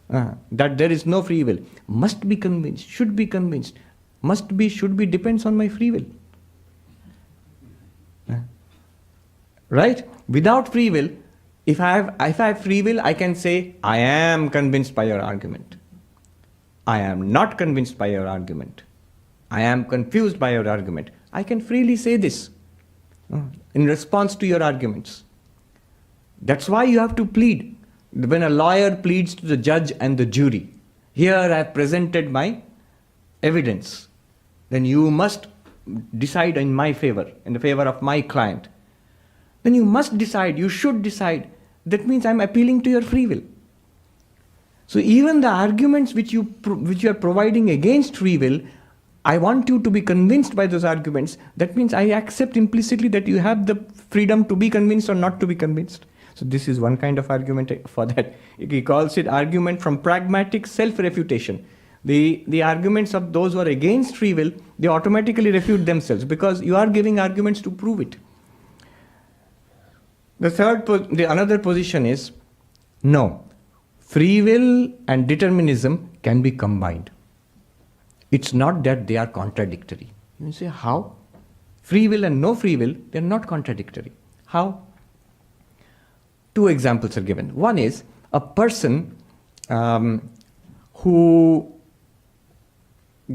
S1: that there is no free will. Must be convinced. Should be convinced. Must be, should be, depends on my free will. Right? Without free will, If I have free will, I can say, I am convinced by your argument. I am not convinced by your argument. I am confused by your argument. I can freely say this in response to your arguments. That's why you have to plead. When a lawyer pleads to the judge and the jury, here I have presented my evidence, then you must decide in my favor, in the favor of my client. Then you must decide, you should decide. That means I'm appealing to your free will. So even the arguments which you are providing against free will, I want you to be convinced by those arguments. That means I accept implicitly that you have the freedom to be convinced or not to be convinced. So this is one kind of argument for that. He calls it argument from pragmatic self-refutation. The arguments of those who are against free will, they automatically refute themselves because you are giving arguments to prove it. The another position is, no, free will and determinism can be combined. It's not that they are contradictory. You say, how? Free will and no free will, they're not contradictory. How? Two examples are given. One is a person who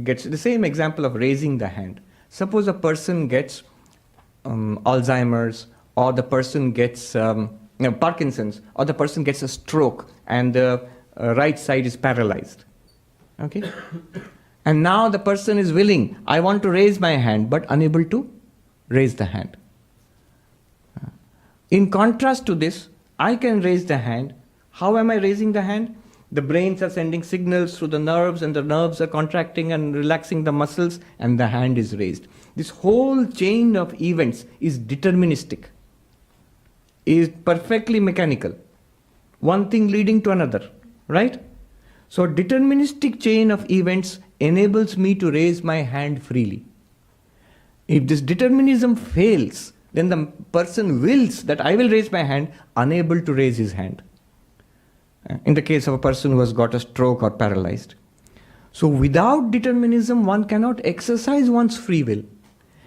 S1: gets the same example of raising the hand. Suppose a person gets Alzheimer's, or the person gets Parkinson's, or the person gets a stroke and the right side is paralyzed. Okay? And now the person is willing, I want to raise my hand, but unable to raise the hand. In contrast to this, I can raise the hand. How am I raising the hand? The brains are sending signals through the nerves, and the nerves are contracting and relaxing the muscles, and the hand is raised. This whole chain of events is deterministic, is perfectly mechanical. One thing leading to another, right? So deterministic chain of events enables me to raise my hand freely. If this determinism fails, then the person wills that I will raise my hand, unable to raise his hand. In the case of a person who has got a stroke or paralyzed. So without determinism, one cannot exercise one's free will.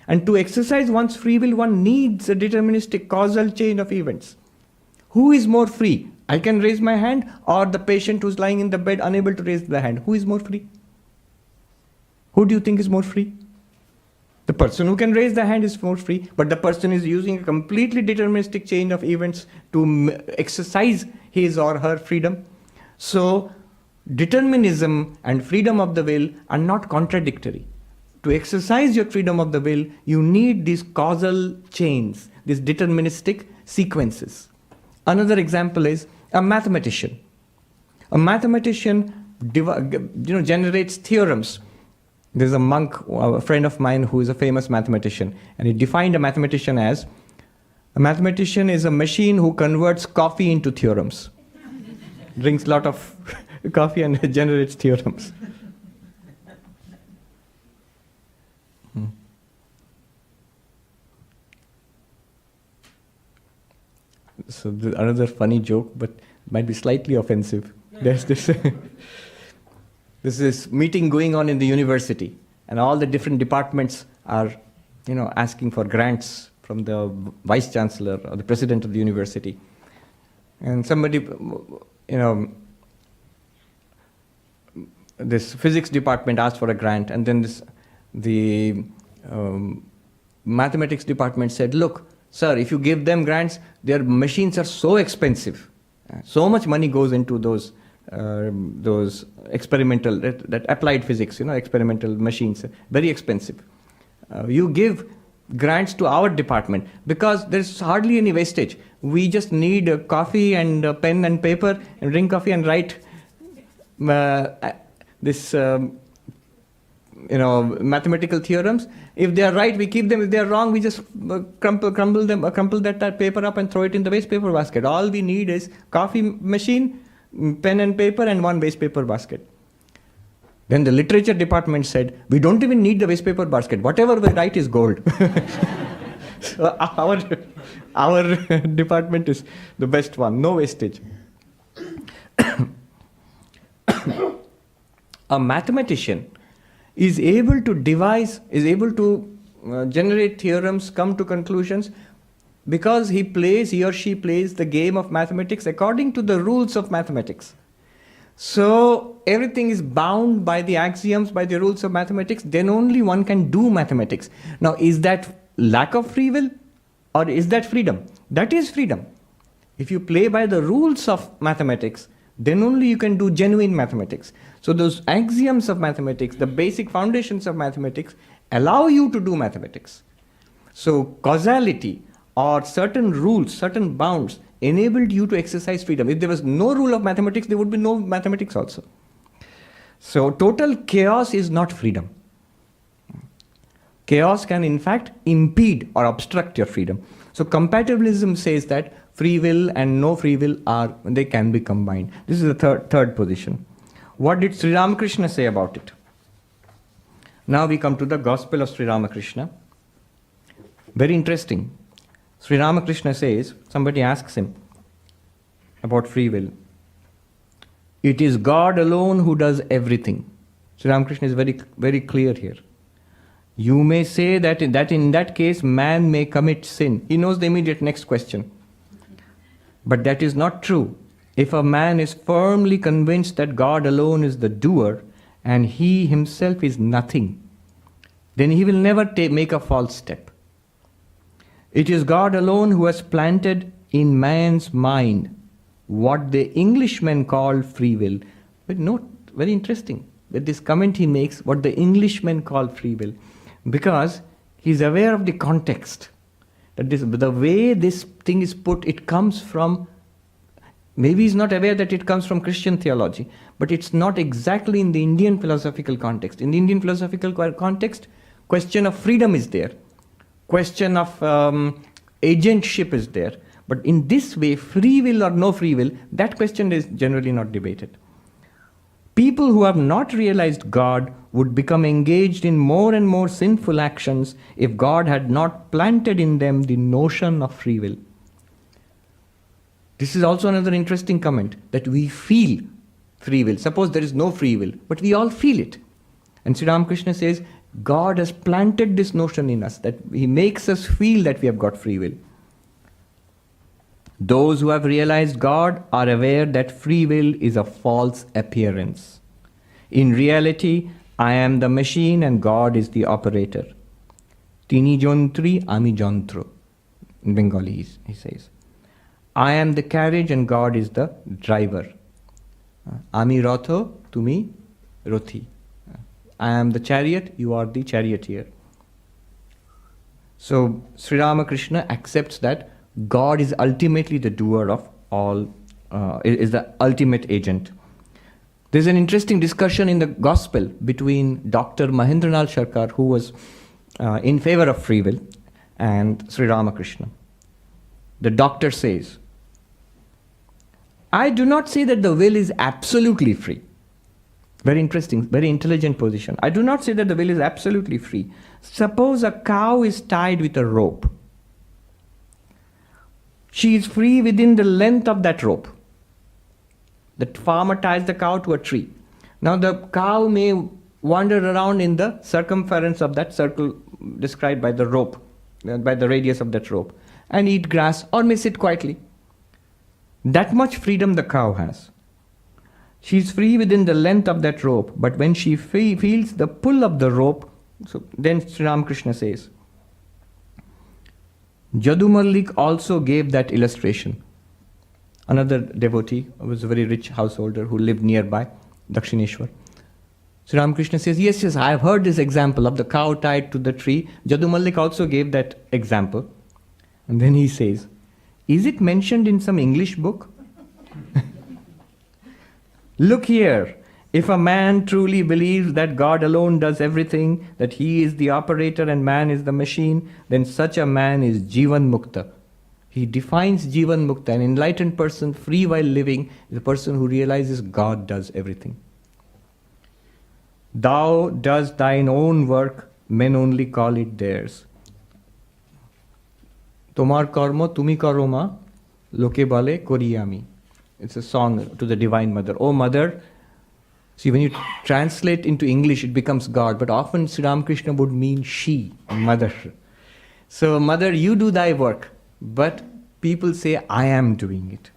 S1: And to exercise one's free will, one needs a deterministic causal chain of events. Who is more free? I can raise my hand, or the patient who's lying in the bed unable to raise the hand? Who is more free? Who do you think is more free? The person who can raise the hand is more free, but the person is using a completely deterministic chain of events to exercise his or her freedom. So determinism and freedom of the will are not contradictory. To exercise your freedom of the will, you need these causal chains, these deterministic sequences. Another example is a mathematician. A mathematician generates theorems. There's a monk, a friend of mine, who is a famous mathematician, and he defined a mathematician as, a mathematician is a machine who converts coffee into theorems. Drinks a lot of coffee and generates theorems. So another funny joke, but might be slightly offensive. There's this this meeting going on in the university, and all the different departments are, asking for grants from the vice chancellor or the president of the university. And somebody, this physics department asked for a grant, and then the mathematics department said, look, sir, if you give them grants, their machines are so expensive. So much money goes into those experimental, that applied physics, experimental machines, very expensive. You give grants to our department because there's hardly any wastage. We just need coffee and pen and paper and drink coffee and write this mathematical theorems. If they are right, we keep them. If they are wrong, we just crumple that paper up and throw it in the waste paper basket. All we need is coffee machine, pen and paper, and one waste paper basket. Then the literature department said, we don't even need the waste paper basket. Whatever we write is gold. So our department is the best one. No wastage. A mathematician is able to generate theorems, come to conclusions because he or she plays the game of mathematics according to the rules of mathematics. So everything is bound by the axioms, by the rules of mathematics, then only one can do mathematics. Now, is that lack of free will or is that freedom? That is freedom. If you play by the rules of mathematics, then only you can do genuine mathematics. So those axioms of mathematics, the basic foundations of mathematics, allow you to do mathematics. So causality or certain rules, certain bounds enabled you to exercise freedom. If there was no rule of mathematics, there would be no mathematics also. So total chaos is not freedom. Chaos can in fact impede or obstruct your freedom. So compatibilism says that free will and no free will they can be combined. This is the third position. What did Sri Ramakrishna say about it? Now we come to the Gospel of Sri Ramakrishna. Very interesting. Sri Ramakrishna says, somebody asks him about free will. It is God alone who does everything. Sri Ramakrishna is very, very clear here. You may say that in that case man may commit sin. He knows the immediate next question. But that is not true. If a man is firmly convinced that God alone is the doer and he himself is nothing, then he will never make a false step. It is God alone who has planted in man's mind what the Englishmen call free will. But note, very interesting, that this comment he makes, what the Englishmen call free will, because he is aware of the context. That the way this thing is put, it comes from, maybe he's not aware that it comes from Christian theology, but it's not exactly in the Indian philosophical context. In the Indian philosophical context, question of freedom is there. Question of agentship is there. But in this way, free will or no free will, that question is generally not debated. People who have not realized God would become engaged in more and more sinful actions if God had not planted in them the notion of free will. This is also another interesting comment, that we feel free will. Suppose there is no free will, but we all feel it. And Sri Ramakrishna says, God has planted this notion in us, that He makes us feel that we have got free will. Those who have realized God are aware that free will is a false appearance. In reality, I am the machine and God is the operator. Tini jontri, ami jontro. In Bengali, he says. I am the carriage and God is the driver. Ami rotho, tumi rothi. I am the chariot, you are the charioteer. So Sri Ramakrishna accepts that God is ultimately the doer of all, is the ultimate agent. There's an interesting discussion in the Gospel between Dr. Mahendralal Sharkar, who was in favor of free will, and Sri Ramakrishna. The doctor says, I do not say that the will is absolutely free. Very interesting, very intelligent position. I do not say that the will is absolutely free. Suppose a cow is tied with a rope. She is free within the length of that rope. The farmer ties the cow to a tree. Now the cow may wander around in the circumference of that circle described by the rope, by the radius of that rope, and eat grass or may sit quietly. That much freedom the cow has. She is free within the length of that rope, but when she feels the pull of the rope, so then Sri Ramakrishna says, Jadu Malik also gave that illustration. Another devotee, who was a very rich householder who lived nearby, Dakshineshwar. Sri Ramakrishna says, yes, I have heard this example of the cow tied to the tree. Jadu Malik also gave that example. And then he says, is it mentioned in some English book? Look here, if a man truly believes that God alone does everything, that he is the operator and man is the machine, then such a man is Jivan Mukta. He defines Jivan Mukta, an enlightened person, free while living, is a person who realizes God does everything. Thou dost thine own work, men only call it theirs. Tomar karmo tumi karo ma, loke bale koriyami. It's a song to the Divine Mother. Oh Mother, see when you translate into English it becomes God, but often Sri Ramakrishna would mean she, Mother. So Mother, you do thy work. but people say, I am doing it.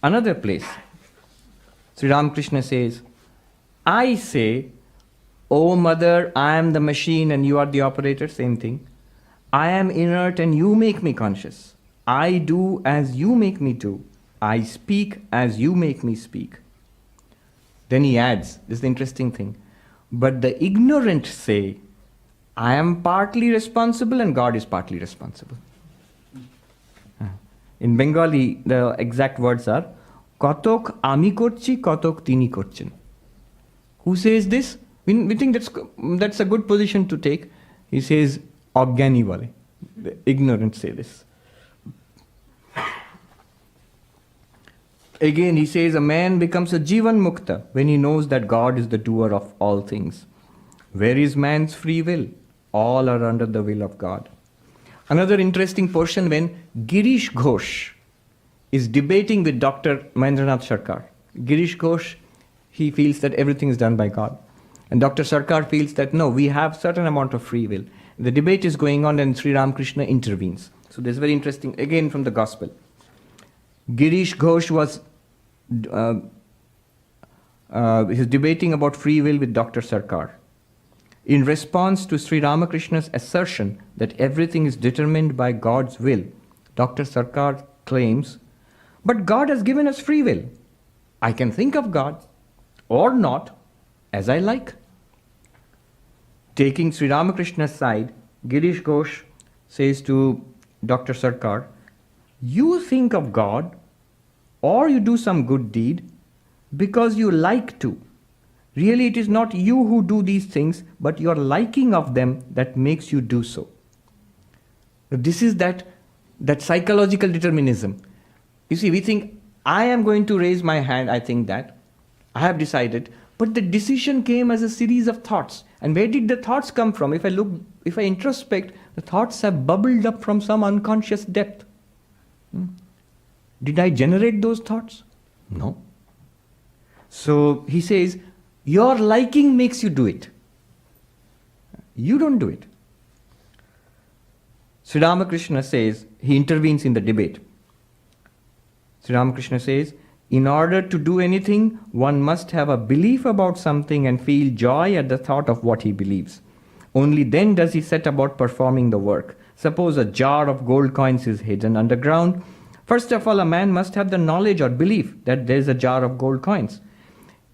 S1: Another place, Sri Ramakrishna says, I say, oh mother, I am the machine and you are the operator, same thing. I am inert and you make me conscious. I do as you make me do. I speak as you make me speak. Then he adds, this is the interesting thing, but the ignorant say, I am partly responsible and God is partly responsible. In Bengali, the exact words are, Kotok ami korchi, kotok tini korchen. Who says this? We think that's a good position to take. He says, Ajnani wale. The ignorant say this. Again, he says, a man becomes a Jivan Mukta when he knows that God is the doer of all things. Where is man's free will? All are under the will of God. Another interesting portion when Girish Ghosh is debating with Dr. Mahendranath Sarkar. Girish Ghosh, he feels that everything is done by God. And Dr. Sarkar feels that no, we have certain amount of free will. The debate is going on and Sri Ramakrishna intervenes. So this is very interesting, again from the Gospel. Girish Ghosh was he's debating about free will with Dr. Sarkar. In response to Sri Ramakrishna's assertion that everything is determined by God's will, Dr. Sarkar claims, but God has given us free will. I can think of God or not as I like. Taking Sri Ramakrishna's side, Girish Ghosh says to Dr. Sarkar, you think of God or you do some good deed because you like to. Really, it is not you who do these things, but your liking of them that makes you do so. This is that psychological determinism. You see, we think, I am going to raise my hand, I think that. I have decided. But the decision came as a series of thoughts. And where did the thoughts come from? If I introspect, the thoughts have bubbled up from some unconscious depth. Did I generate those thoughts? No. So he says, your liking makes you do it. You don't do it. Sri Ramakrishna says, he intervenes in the debate. Sri Ramakrishna says, in order to do anything, one must have a belief about something and feel joy at the thought of what he believes. Only then does he set about performing the work. Suppose a jar of gold coins is hidden underground. First of all, a man must have the knowledge or belief that there is a jar of gold coins.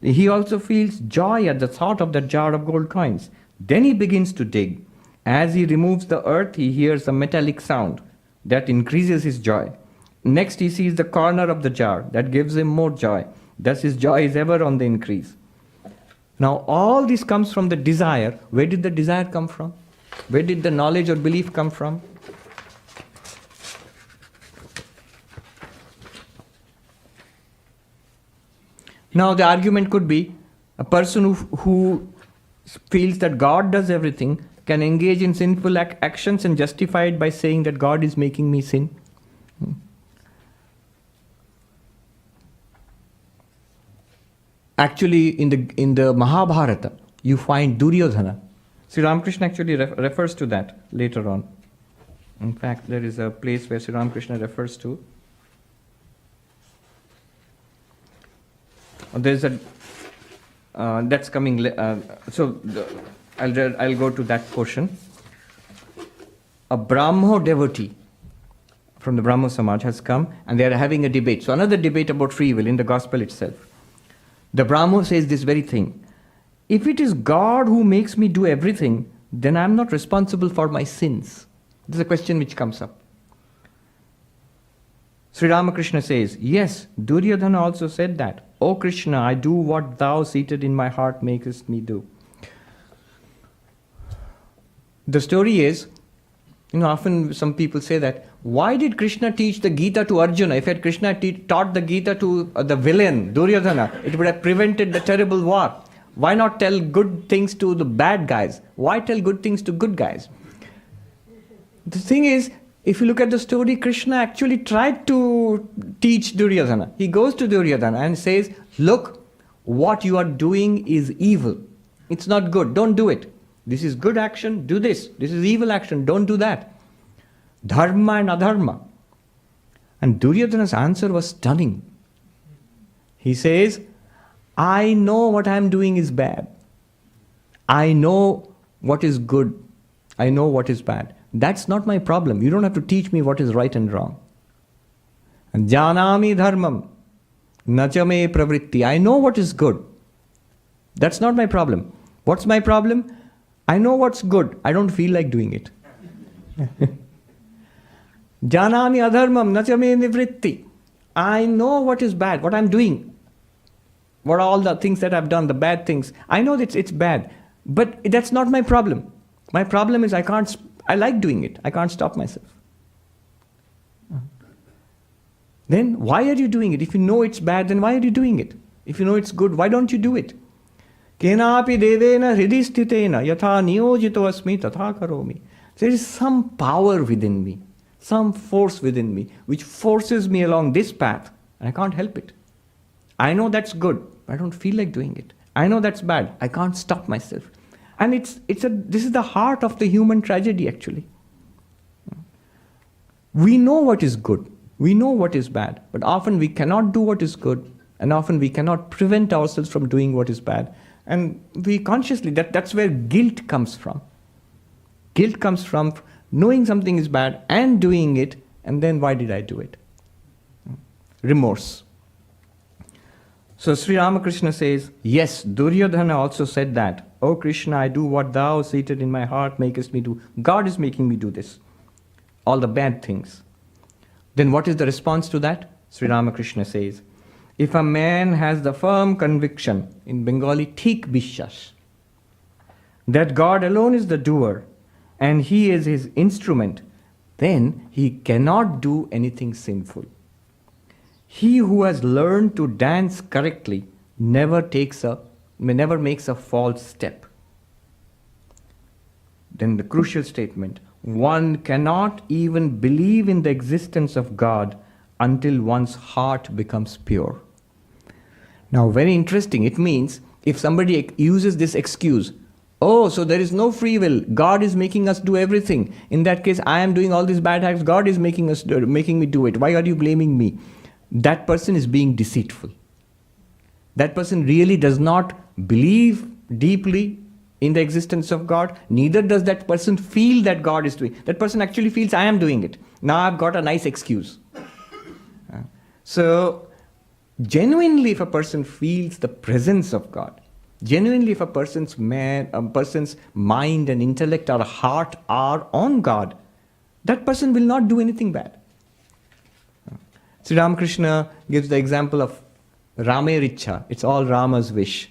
S1: He also feels joy at the thought of that jar of gold coins. Then he begins to dig. As he removes the earth, he hears a metallic sound that increases his joy. Next, he sees the corner of the jar that gives him more joy. Thus, his joy is ever on the increase. Now, all this comes from the desire. Where did the desire come from? Where did the knowledge or belief come from? Now, the argument could be a person who feels that God does everything can engage in sinful actions and justify it by saying that God is making me sin. Actually, in the Mahabharata, you find Duryodhana. Sri Ramakrishna actually refers to that later on. In fact, there is a place where Sri Ramakrishna refers to. There's a that's coming. I'll go to that portion. A Brahmo devotee from the Brahmo Samaj has come, and they are having a debate. So another debate about free will in the gospel itself. The Brahmo says this very thing. If it is God who makes me do everything, then I'm not responsible for my sins. This is a question which comes up. Sri Ramakrishna says, yes, Duryodhana also said that. O Krishna, I do what thou seated in my heart makest me do. The story is, often some people say that, why did Krishna teach the Gita to Arjuna? If Krishna taught the Gita to the villain, Duryodhana, it would have prevented the terrible war. Why not tell good things to the bad guys? Why tell good things to good guys? The thing is, if you look at the story, Krishna actually tried to teach Duryodhana. He goes to Duryodhana and says, look, what you are doing is evil. It's not good. Don't do it. This is good action, do this. This is evil action, don't do that. Dharma and adharma. And Duryodhana's answer was stunning. He says, I know what I am doing is bad. I know what is good. I know what is bad. That's not my problem. You don't have to teach me what is right and wrong. And Janami dharmam, nachame pravritti. I know what is good. That's not my problem. What's my problem? I know what's good. I don't feel like doing it. Janami adharmam, nachame nivritti. I know what is bad, what I'm doing. What are all the things that I've done, the bad things. I know that it's bad. But that's not my problem. My problem is I like doing it. I can't stop myself. Then why are you doing it? If you know it's bad, then why are you doing it? If you know it's good, why don't you do it? Kenapi devena hridistitena yatha niyojito asmi tatha karomi. There is some power within me, some force within me, which forces me along this path, and I can't help it. I know that's good, but I don't feel like doing it. I know that's bad. I can't stop myself. And this is the heart of the human tragedy, actually. We know what is good. We know what is bad. But often we cannot do what is good. And often we cannot prevent ourselves from doing what is bad. And we consciously, that's where guilt comes from. Guilt comes from knowing something is bad and doing it. And then why did I do it? Remorse. So Sri Ramakrishna says, yes, Duryodhana also said that. Oh Krishna, I do what thou seated in my heart makest me do. God is making me do this. All the bad things. Then what is the response to that? Sri Ramakrishna says, if a man has the firm conviction, in Bengali, thik bishas, that God alone is the doer and he is his instrument, then he cannot do anything sinful. He who has learned to dance correctly never makes a false step. Then the crucial statement, one cannot even believe in the existence of God until one's heart becomes pure. Now, very interesting. It means if somebody uses this excuse, oh, so there is no free will, God is making us do everything. In that case, I am doing all these bad acts, God is making me do it. Why are you blaming me? That person is being deceitful. That person really does not believe deeply in the existence of God. Neither does that person feel that God is doing. That person actually feels, I am doing it. Now I've got a nice excuse. So, genuinely if a person feels the presence of God, genuinely if a person's mind and intellect or heart are on God, that person will not do anything bad. Sri Ramakrishna gives the example of Ramericha. It's all Rama's wish.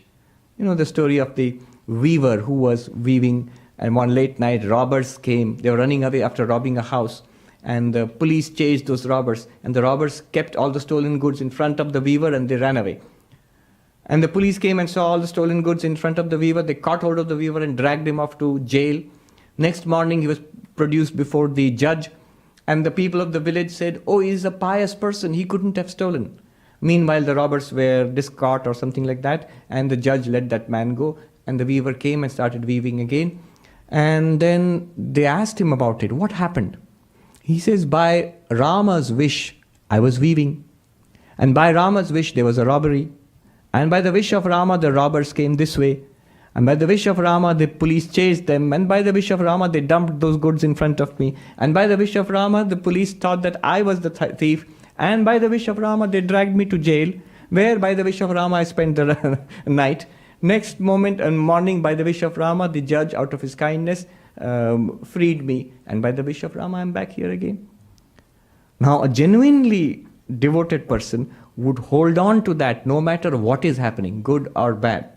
S1: You know the story of the weaver who was weaving, and one late night robbers came. They were running away after robbing a house, and the police chased those robbers, and the robbers kept all the stolen goods in front of the weaver and they ran away. And the police came and saw all the stolen goods in front of the weaver. They caught hold of the weaver and dragged him off to jail. Next morning he was produced before the judge. And the people of the village said, oh, he's a pious person, he couldn't have stolen. Meanwhile, the robbers were discaught or something like that, and the judge let that man go, and the weaver came and started weaving again. And then they asked him about it. What happened? He says, by Rama's wish, I was weaving. And by Rama's wish, there was a robbery. And by the wish of Rama, the robbers came this way. And by the wish of Rama, the police chased them. And by the wish of Rama, they dumped those goods in front of me. And by the wish of Rama, the police thought that I was the thief. And by the wish of Rama, they dragged me to jail, where by the wish of Rama, I spent the night. Next moment and morning, by the wish of Rama, the judge, out of his kindness, freed me. And by the wish of Rama, I'm back here again. Now, a genuinely devoted person would hold on to that no matter what is happening, good or bad.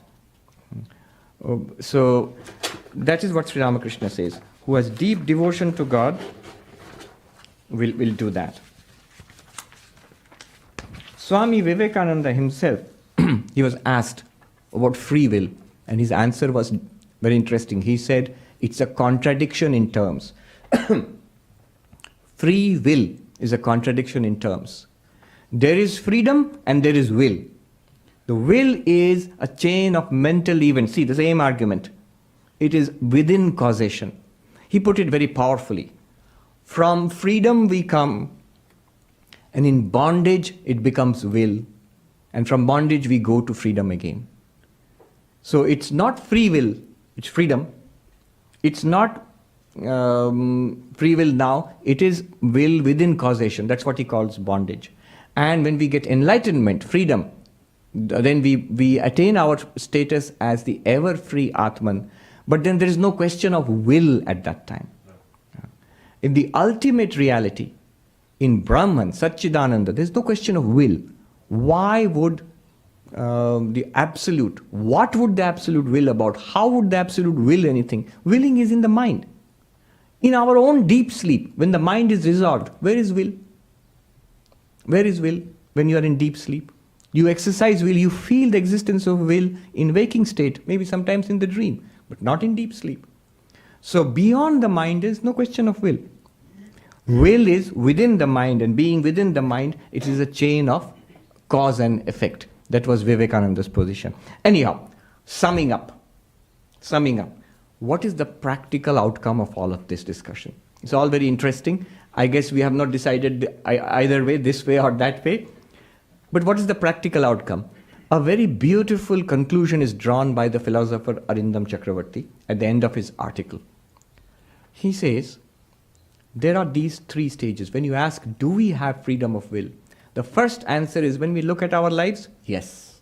S1: So that is what Sri Ramakrishna says. Who has deep devotion to God will do that. Swami Vivekananda himself, he was asked about free will, and his answer was very interesting. He said, it's a contradiction in terms. Free will is a contradiction in terms. There is freedom and there is will. The will is a chain of mental events. See, the same argument. it is within causation. He put it very powerfully. From freedom we come, and in bondage it becomes will, and from bondage we go to freedom again. So it's not free will, it's freedom. It's not free will now, it is will within causation. That's what he calls bondage. And when we get enlightenment, freedom, then we attain our status as the ever free Atman. But then there is no question of will at that time. In the ultimate reality, in Brahman, Satchidananda, there is no question of will. Why would the Absolute, what would the Absolute will about? How would the Absolute will anything? Willing is in the mind. In our own deep sleep, when the mind is resolved, where is will? Where is will when you are in deep sleep? You exercise will, you feel the existence of will in waking state, maybe sometimes in the dream, but not in deep sleep. So beyond the mind is no question of will. Will is within the mind, and being within the mind, it is a chain of cause and effect. That was Vivekananda's position. Anyhow, summing up. What is the practical outcome of all of this discussion? It's all very interesting. I guess we have not decided either way, this way or that way. But what is the practical outcome? A very beautiful conclusion is drawn by the philosopher Arindam Chakravarti at the end of his article. He says, there are these three stages. When you ask, do we have freedom of will? The first answer is when we look at our lives, yes.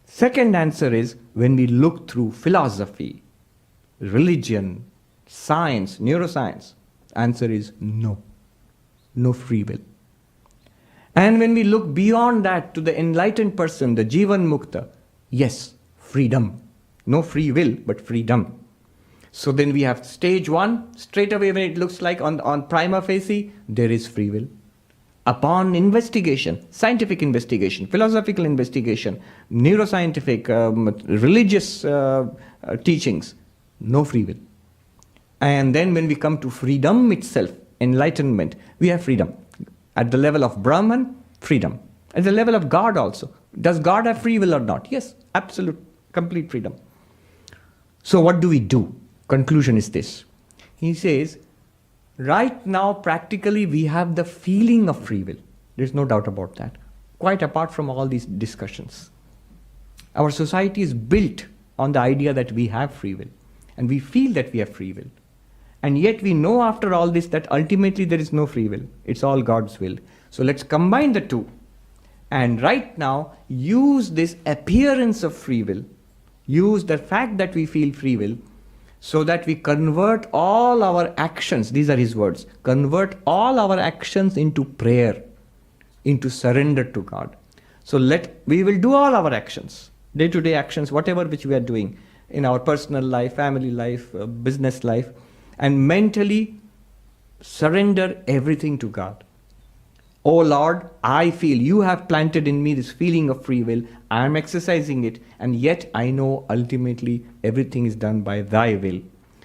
S1: Second answer is when we look through philosophy, religion, science, neuroscience. Answer is no. No free will. And when we look beyond that to the enlightened person, the Jivan Mukta, yes, freedom. No free will, but freedom. So then we have stage one, straight away when it looks like on prima facie, there is free will. Upon investigation, scientific investigation, philosophical investigation, neuroscientific, religious teachings, no free will. And then when we come to freedom itself, enlightenment, we have freedom. At the level of Brahman, freedom. At the level of God also. Does God have free will or not? Yes, absolute, complete freedom. So what do we do? Conclusion is this. He says, right now practically we have the feeling of free will. There's no doubt about that. Quite apart from all these discussions. Our society is built on the idea that we have free will. And we feel that we have free will. And yet we know after all this that ultimately there is no free will. It's all God's will. So let's combine the two. And right now, use this appearance of free will. Use the fact that we feel free will so that we convert all our actions, these are his words, convert all our actions into prayer, into surrender to God. So we will do all our actions, day-to-day actions, whatever which we are doing in our personal life, family life, business life, and mentally surrender everything to God. Oh Lord, I feel you have planted in me this feeling of free will. I am exercising it, and yet I know ultimately everything is done by thy will.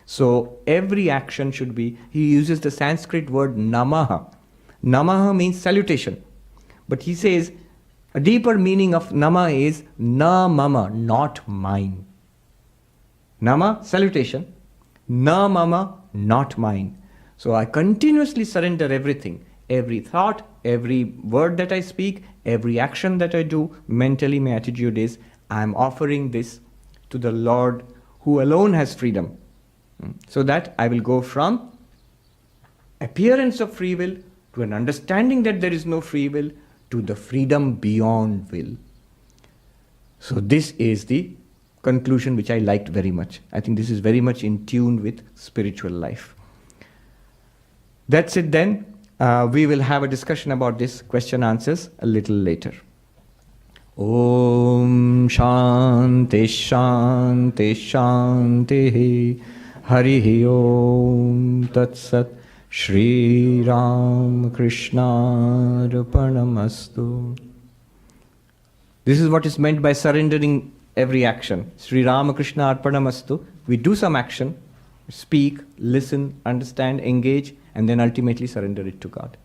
S1: So every action should be, he uses the Sanskrit word namaha. Namaha means salutation. But he says, a deeper meaning of nama is na mama, not mine. Nama, salutation. Na mama, not mine. So I continuously surrender everything. Every thought, every word that I speak, every action that I do, mentally my attitude is, I am offering this to the Lord who alone has freedom. So that I will go from appearance of free will to an understanding that there is no free will to the freedom beyond will. So this is the conclusion which I liked very much. I think this is very much in tune with spiritual life. That's it then. We will have a discussion about this question answers a little later. Om Shanti Shanti Shanti Harihi Om Tat Sat Shri Ramakrishna Arpanamastu. This is what is meant by surrendering every action. Sri Ramakrishna Arpanamastu. We do some action, speak, listen, understand, engage, and then ultimately surrender it to God.